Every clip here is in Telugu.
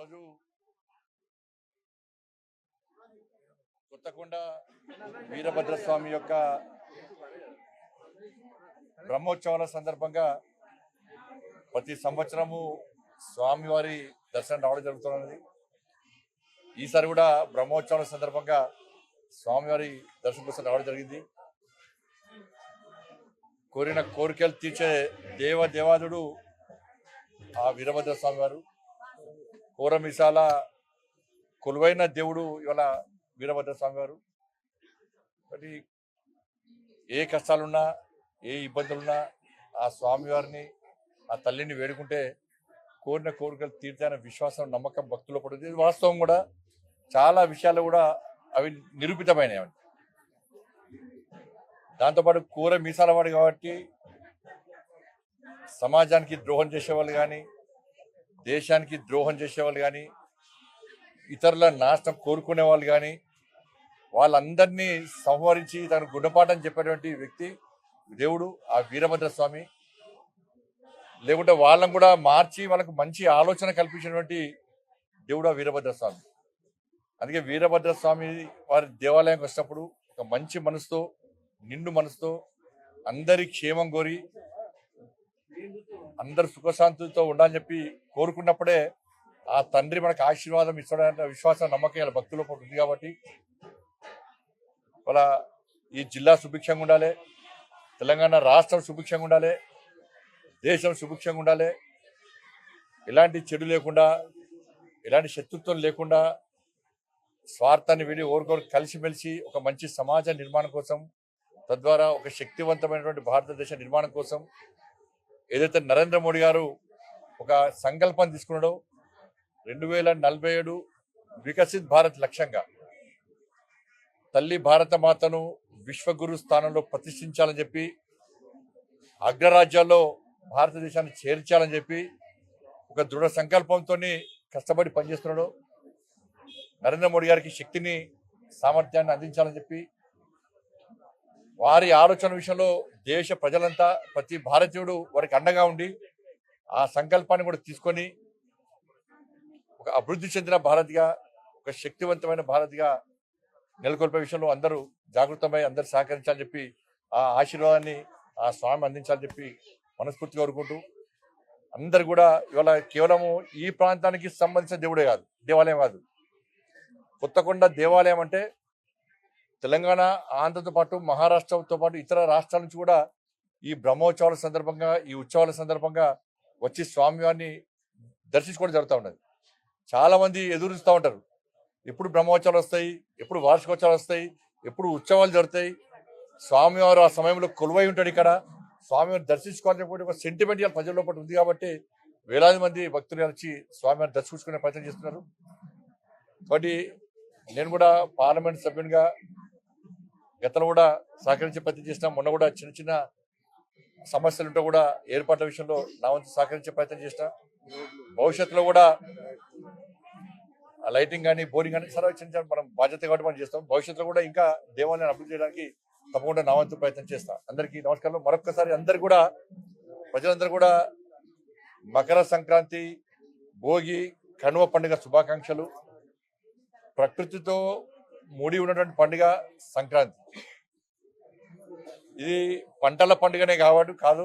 ఈరోజు కొత్తకొండ వీరభద్రస్వామి యొక్క బ్రహ్మోత్సవాల సందర్భంగా ప్రతి సంవత్సరము స్వామివారి దర్శనం రావడం జరుగుతున్నది. ఈసారి కూడా బ్రహ్మోత్సవాల సందర్భంగా స్వామివారి దర్శనం కోసం రావడం జరిగింది. కోరిన కోరికలు తీర్చే దేవాదుడు ఆ వీరభద్ర స్వామి వారు. కోరమిసాల కొలువైన దేవుడు ఇవాళ వీరభద్ర స్వామి వారు. కాబట్టి ఏ కష్టాలున్నా ఏ ఇబ్బందులున్నా ఆ స్వామివారిని ఆ తల్లిని వేడుకుంటే కోరిన కోరికలు తీర్చాలనే విశ్వాసం నమ్మకం భక్తుల్లో పడుతుంది. వాస్తవం కూడా చాలా విషయాలు కూడా అవి నిరూపితమైనవి. దాంతోపాటు కూర మీసాల వాడు కాబట్టి సమాజానికి ద్రోహం చేసేవాళ్ళు కానీ దేశానికి ద్రోహం చేసేవాళ్ళు కానీ ఇతరుల నాశనం కోరుకునే వాళ్ళు కానీ వాళ్ళందరినీ సంహరించి తన గుణపాఠం చెప్పేటువంటి వ్యక్తి దేవుడు ఆ వీరభద్ర స్వామి. లేకుంటే వాళ్ళని కూడా మార్చి వాళ్ళకు మంచి ఆలోచన కల్పించినటువంటి దేవుడు ఆ వీరభద్ర స్వామి. అందుకే వీరభద్ర స్వామి వారి దేవాలయంకి వచ్చినప్పుడు ఒక మంచి మనసుతో నిండు మనసుతో అందరి క్షేమం కోరి అందరు సుఖశాంతులతో ఉండాలని చెప్పి కోరుకున్నప్పుడే ఆ తండ్రి మనకు ఆశీర్వాదం ఇస్తాడన్న విశ్వాసం నమ్మకం ఇలా భక్తుల ఉంది. కాబట్టి వాళ్ళ ఈ జిల్లా సుభిక్షంగా ఉండాలి, తెలంగాణ రాష్ట్రం సుభిక్షంగా ఉండాలి, దేశం సుభిక్షంగా ఉండాలి. ఎలాంటి చెడు లేకుండా ఎలాంటి శత్రుత్వం లేకుండా స్వార్థాన్ని వీడి ఓరుకోరు కలిసిమెలిసి ఒక మంచి సమాజ నిర్మాణం కోసం తద్వారా ఒక శక్తివంతమైనటువంటి భారతదేశ నిర్మాణం కోసం ఏదైతే నరేంద్ర మోడీ గారు ఒక సంకల్పం తీసుకున్నాడో 2047 వికసిత్ భారత్ లక్ష్యంగా తల్లి భారత మాతను విశ్వగురు స్థానంలో ప్రతిష్ఠించాలని చెప్పి అగ్రరాజ్యాల్లో భారతదేశాన్ని చేర్చాలని చెప్పి ఒక దృఢ సంకల్పంతో కష్టపడి పనిచేస్తున్నాడు. నరేంద్ర మోడీ గారికి శక్తిని సామర్థ్యాన్ని అందించాలని చెప్పి వారి ఆలోచన విషయంలో దేశ ప్రజలంతా ప్రతి భారతీయుడు వారికి అండగా ఉండి ఆ సంకల్పాన్ని కూడా తీసుకొని ఒక అభివృద్ధి చెందిన భారత్గా ఒక శక్తివంతమైన భారత్గా నెలకొల్పే విషయంలో అందరూ జాగృతమై అందరూ సహకరించాలని చెప్పి ఆ ఆశీర్వాదాన్ని ఆ స్వామి అందించాలని చెప్పి మనస్ఫూర్తిగా కోరుకుంటూ అందరు కూడా ఇవాళ కేవలము ఈ ప్రాంతానికి సంబంధించిన దేవుడే కాదు, దేవాలయం కాదు, కొత్తకొండ దేవాలయం అంటే తెలంగాణ ఆంధ్రతో పాటు మహారాష్ట్రతో పాటు ఇతర రాష్ట్రాల నుంచి కూడా ఈ బ్రహ్మోత్సవాల సందర్భంగా ఈ ఉత్సవాల సందర్భంగా వచ్చి స్వామివారిని దర్శించుకోవడం జరుగుతూ ఉన్నది. చాలా మంది ఎదురుస్తూ ఉంటారు, ఎప్పుడు బ్రహ్మోత్సవాలు వస్తాయి, ఎప్పుడు వార్షికోత్సవాలు వస్తాయి, ఎప్పుడు ఉత్సవాలు జరుగుతాయి, స్వామివారు ఆ సమయంలో కొలువై ఉంటాడు, ఇక్కడ స్వామివారిని దర్శించుకోవాలని ఒక సెంటిమెంట్ ప్రజల్లో పాటు ఉంది. కాబట్టి వేలాది మంది భక్తులు వచ్చి స్వామివారిని దర్శించుకునే ప్రయత్నం చేస్తున్నారు. కాబట్టి నేను కూడా పార్లమెంట్ సభ్యునిగా గతంలో కూడా సహకరించే ప్రయత్నం చేసినా, మొన్న కూడా చిన్న చిన్న సమస్యలు ఉంటే కూడా ఏర్పాట్ల విషయంలో నా వంతు సహకరించే ప్రయత్నం చేసినా, భవిష్యత్తులో కూడా లైటింగ్ కానీ బోరింగ్ కానీ సరే చిన్న చిన్న మనం బాధ్యత కాబట్టి మనం చేస్తాం. భవిష్యత్తులో కూడా ఇంకా దేవాలయాన్ని అభివృద్ధి చేయడానికి తప్పకుండా నా వంతు ప్రయత్నం చేస్తా. అందరికీ నమస్కారం. మరొక్కసారి అందరు కూడా ప్రజలందరూ కూడా మకర సంక్రాంతి, భోగి, కనుమ పండుగ శుభాకాంక్షలు. ప్రకృతితో ముడి ఉన్నటువంటి పండుగ సంక్రాంతి. ఇది పంటల పండుగనే కాదు,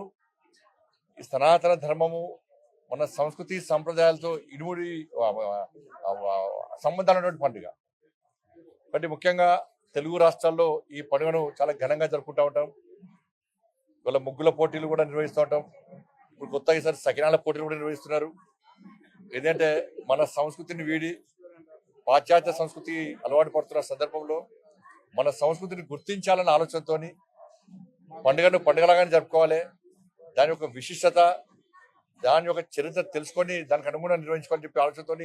ఈ సనాతన ధర్మము మన సంస్కృతి సంప్రదాయాలతో ఇనుముడి సంబంధాలైనటువంటి పండుగ. కాబట్టి ముఖ్యంగా తెలుగు రాష్ట్రాల్లో ఈ పండుగను చాలా ఘనంగా జరుపుకుంటూ ఉంటాం. ఇవాళ ముగ్గుల పోటీలు కూడా నిర్వహిస్తూ ఉంటాం. ఇప్పుడు కొత్తగా ఈసారి సకినాల పోటీలు కూడా నిర్వహిస్తున్నారు. ఏంటంటే మన సంస్కృతిని వీడి పాశ్చాత్య సంస్కృతి అలవాటు పడుతున్న సందర్భంలో మన సంస్కృతిని గుర్తించాలన్న ఆలోచనతో పండుగను పండుగలాగానే జరుపుకోవాలి. దాని యొక్క విశిష్టత, దాని యొక్క చరిత్ర తెలుసుకొని దానికి అనుగుణంగా నిర్వహించుకోవాలని చెప్పి ఆలోచనతో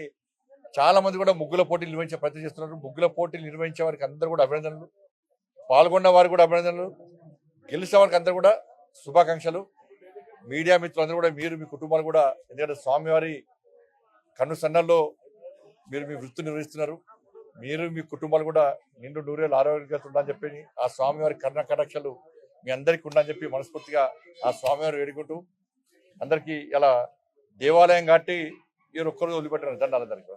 చాలా మంది కూడా ముగ్గుల పోటీలు నిర్వహించే ప్రయత్నం చేస్తున్నారు. ముగ్గుల పోటీలు నిర్వహించే వారికి అందరూ కూడా అభినందనలు, పాల్గొన్న వారికి కూడా అభినందనలు, గెలిచిన వారికి అందరూ కూడా శుభాకాంక్షలు. మీడియా మిత్రులందరూ కూడా మీరు మీ కుటుంబాలు కూడా, ఎందుకంటే స్వామివారి కన్ను సన్నల్లో మీరు మీ వృత్తి నిర్వహిస్తున్నారు. మీరు మీ కుటుంబాలు కూడా నిండు నూరేళ్ళు ఆరోగ్యంగా ఉండాలని చెప్పి ఆ స్వామివారి కరుణ కటాక్షలు మీ అందరికీ ఉండాలని చెప్పి మనస్ఫూర్తిగా ఆ స్వామివారు వేడుకుంటూ అందరికీ ఇలా దేవాలయం కాబట్టి ఈ ఒక్కరోజు వదిలిపెట్టారు. దండాలందరికీ.